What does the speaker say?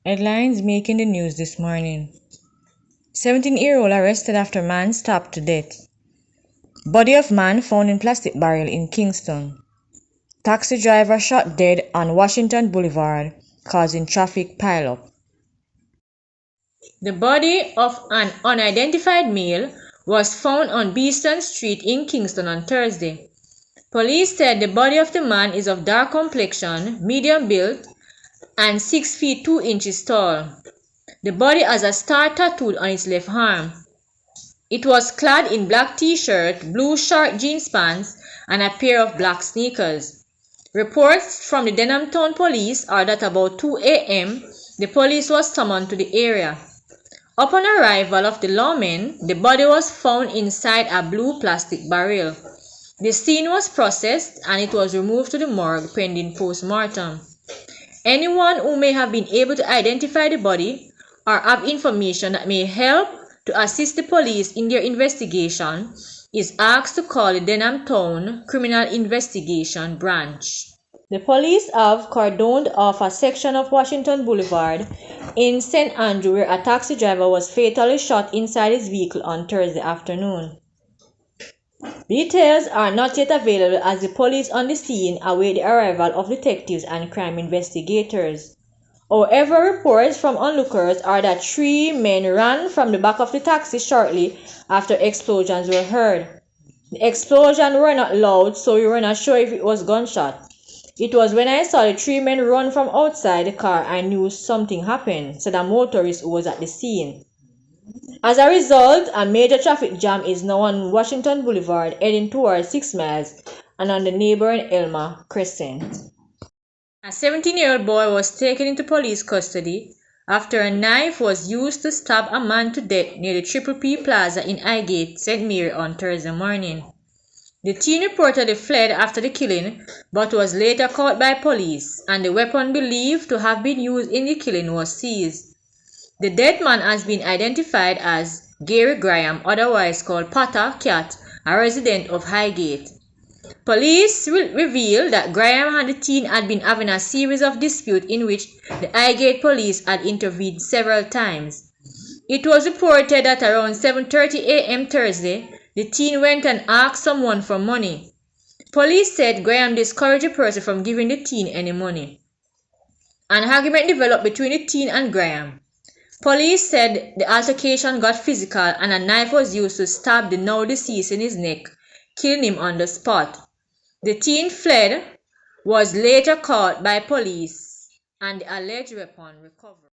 Headlines making the news this morning. 17-year-old arrested after man stabbed to death. Body of man found in plastic barrel in Kingston. Taxi driver shot dead on Washington Boulevard, causing traffic pileup. The body of an unidentified male was found on Beeston Street in Kingston on Thursday. Police said the body of the man is of dark complexion, medium build, and 6 feet 2 inches tall. The body has a star tattooed on its left arm. It was clad in black t-shirt, blue short jeans pants, and a pair of black sneakers. Reports from the Denham Town Police are that about 2 a.m., the police was summoned to the area. Upon arrival of the lawmen, the body was found inside a blue plastic barrel. The scene was processed and it was removed to the morgue pending post-mortem. Anyone who may have been able to identify the body or have information that may help to assist the police in their investigation is asked to call the Denham Town Criminal Investigation Branch. The police have cordoned off a section of Washington Boulevard in St. Andrew where a taxi driver was fatally shot inside his vehicle on Thursday afternoon. Details are not yet available as the police on the scene await the arrival of detectives and crime investigators. However, reports from onlookers are that 3 men ran from the back of the taxi shortly after explosions were heard. The explosions were not loud, so we were not sure if it was gunshot. It was when I saw the 3 men run from outside the car I knew something happened, said a motorist who was at the scene. As a result, a major traffic jam is now on Washington Boulevard heading towards 6 Miles and on the neighboring Elma Crescent. A 17-year-old boy was taken into police custody after a knife was used to stab a man to death near the Triple P Plaza in Highgate, St. Mary on Thursday morning. The teen reportedly fled after the killing but was later caught by police, and the weapon believed to have been used in the killing was seized. The dead man has been identified as Gary Graham, otherwise called Potter Cat, a resident of Highgate. Police revealed that Graham and the teen had been having a series of disputes in which the Highgate police had intervened several times. It was reported that around 7:30 a.m. Thursday, the teen went and asked someone for money. Police said Graham discouraged the person from giving the teen any money. An argument developed between the teen and Graham. Police said the altercation got physical and a knife was used to stab the now deceased in his neck, killing him on the spot. The teen fled, was later caught by police, and the alleged weapon recovered.